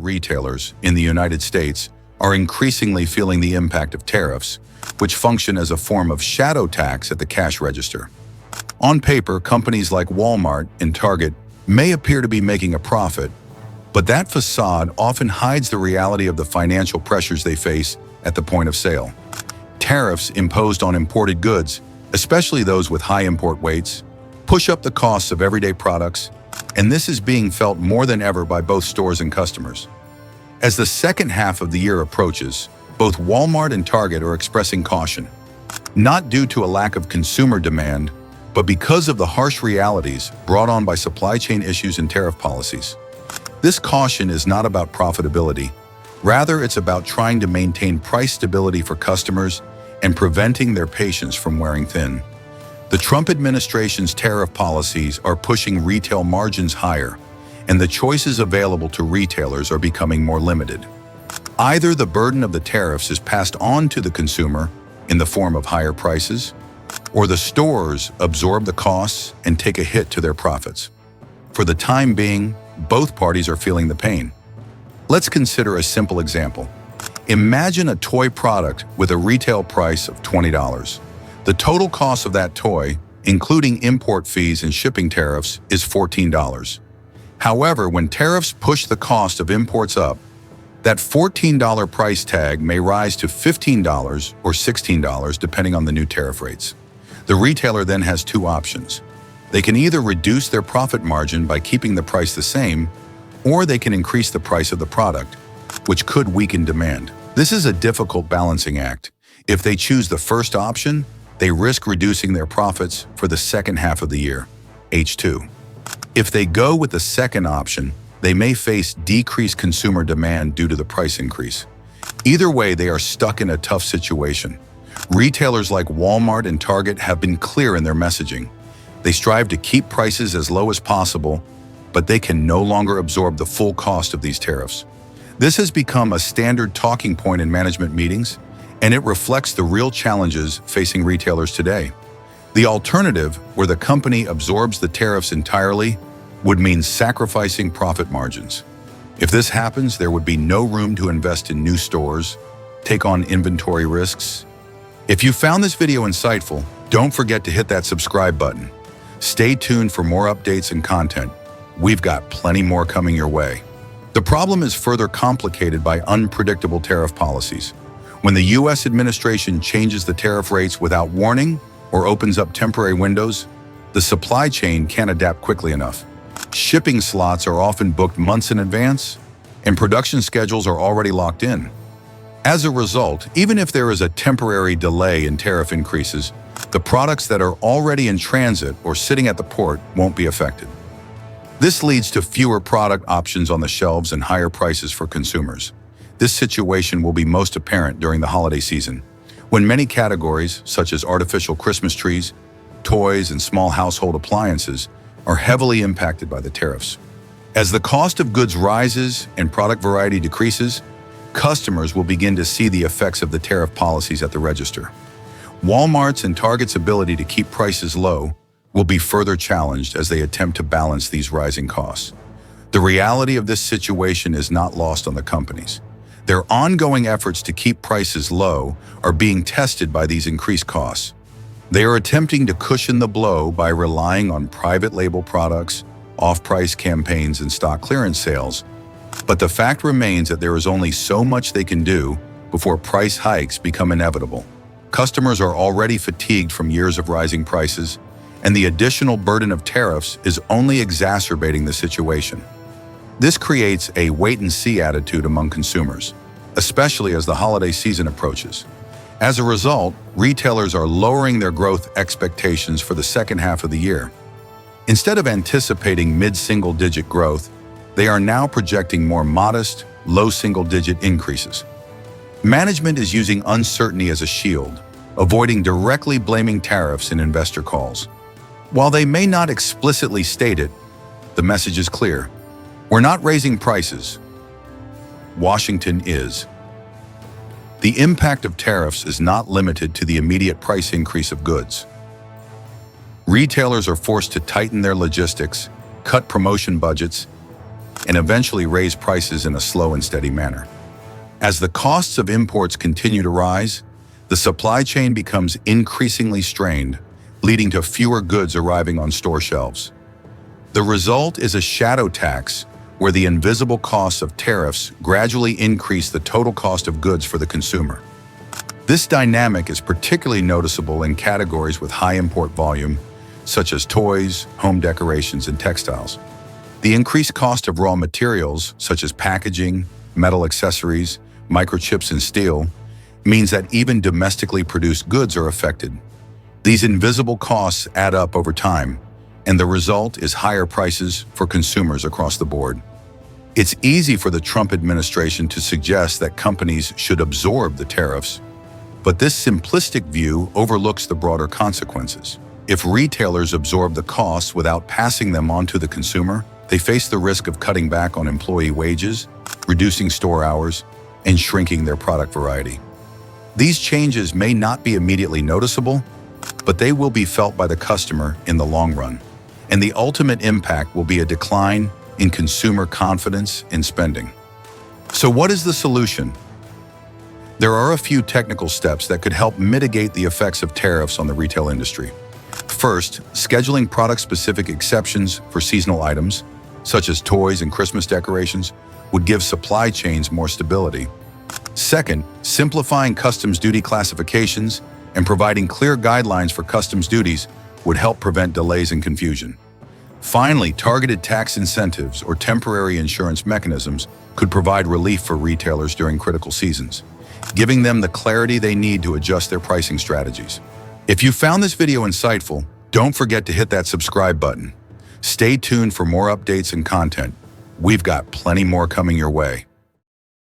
retailers in the United States are increasingly feeling the impact of tariffs, which function as a form of shadow tax at the cash register. On paper, companies like Walmart and Target may appear to be making a profit, but that facade often hides the reality of the financial pressures they face at the point of sale. Tariffs imposed on imported goods, especially those with high import weights, push up the costs of everyday products, and this is being felt more than ever by both stores and customers. As the second half of the year approaches, both Walmart and Target are expressing caution, not due to a lack of consumer demand, but because of the harsh realities brought on by supply chain issues and tariff policies. This caution is not about profitability. Rather, it's about trying to maintain price stability for customers and preventing their patience from wearing thin. The Trump administration's tariff policies are pushing retail margins higher, and the choices available to retailers are becoming more limited. Either the burden of the tariffs is passed on to the consumer in the form of higher prices, or the stores absorb the costs and take a hit to their profits. For the time being, both parties are feeling the pain. Let's consider a simple example. Imagine a toy product with a retail price of $20. The total cost of that toy, including import fees and shipping tariffs, is $14. However, when tariffs push the cost of imports up, that $14 price tag may rise to $15 or $16 depending on the new tariff rates. The retailer then has two options. They can either reduce their profit margin by keeping the price the same, or they can increase the price of the product, which could weaken demand. This is a difficult balancing act. If they choose the first option, they risk reducing their profits for the second half of the year, H2. If they go with the second option, they may face decreased consumer demand due to the price increase. Either way, they are stuck in a tough situation. Retailers like Walmart and Target have been clear in their messaging. They strive to keep prices as low as possible, but they can no longer absorb the full cost of these tariffs. This has become a standard talking point in management meetings, and it reflects the real challenges facing retailers today. The alternative, where the company absorbs the tariffs entirely, would mean sacrificing profit margins. If this happens, there would be no room to invest in new stores, take on inventory risks. If you found this video insightful, don't forget to hit that subscribe button. Stay tuned for more updates and content. We've got plenty more coming your way. The problem is further complicated by unpredictable tariff policies. When the U.S. administration changes the tariff rates without warning or opens up temporary windows, the supply chain can't adapt quickly enough. Shipping slots are often booked months in advance, and production schedules are already locked in. As a result, even if there is a temporary delay in tariff increases, the products that are already in transit or sitting at the port won't be affected. This leads to fewer product options on the shelves and higher prices for consumers. This situation will be most apparent during the holiday season, when many categories, such as artificial Christmas trees, toys, and small household appliances, are heavily impacted by the tariffs. As the cost of goods rises and product variety decreases, customers will begin to see the effects of the tariff policies at the register. Walmart's and Target's ability to keep prices low will be further challenged as they attempt to balance these rising costs. The reality of this situation is not lost on the companies. Their ongoing efforts to keep prices low are being tested by these increased costs. They are attempting to cushion the blow by relying on private label products, off-price campaigns, and stock clearance sales. But the fact remains that there is only so much they can do before price hikes become inevitable. Customers are already fatigued from years of rising prices, and the additional burden of tariffs is only exacerbating the situation. This creates a wait-and-see attitude among consumers, especially as the holiday season approaches. As a result, retailers are lowering their growth expectations for the second half of the year. Instead of anticipating mid-single-digit growth, they are now projecting more modest, low single-digit increases. Management is using uncertainty as a shield, avoiding directly blaming tariffs in investor calls. While they may not explicitly state it, the message is clear. We're not raising prices. Washington is. The impact of tariffs is not limited to the immediate price increase of goods. Retailers are forced to tighten their logistics, cut promotion budgets, and eventually raise prices in a slow and steady manner. As the costs of imports continue to rise, the supply chain becomes increasingly strained, leading to fewer goods arriving on store shelves. The result is a shadow tax, where the invisible costs of tariffs gradually increase the total cost of goods for the consumer. This dynamic is particularly noticeable in categories with high import volume, such as toys, home decorations, and textiles. The increased cost of raw materials, such as packaging, metal accessories, microchips, and steel, means that even domestically produced goods are affected. These invisible costs add up over time, and the result is higher prices for consumers across the board. It's easy for the Trump administration to suggest that companies should absorb the tariffs, but this simplistic view overlooks the broader consequences. If retailers absorb the costs without passing them on to the consumer, they face the risk of cutting back on employee wages, reducing store hours, and shrinking their product variety. These changes may not be immediately noticeable, but they will be felt by the customer in the long run, and the ultimate impact will be a decline in consumer confidence in spending. So what is the solution? There are a few technical steps that could help mitigate the effects of tariffs on the retail industry. First, scheduling product-specific exceptions for seasonal items, such as toys and Christmas decorations, would give supply chains more stability. Second, simplifying customs duty classifications and providing clear guidelines for customs duties would help prevent delays and confusion. Finally, targeted tax incentives or temporary insurance mechanisms could provide relief for retailers during critical seasons, giving them the clarity they need to adjust their pricing strategies. If you found this video insightful, don't forget to hit that subscribe button. Stay tuned for more updates and content. We've got plenty more coming your way.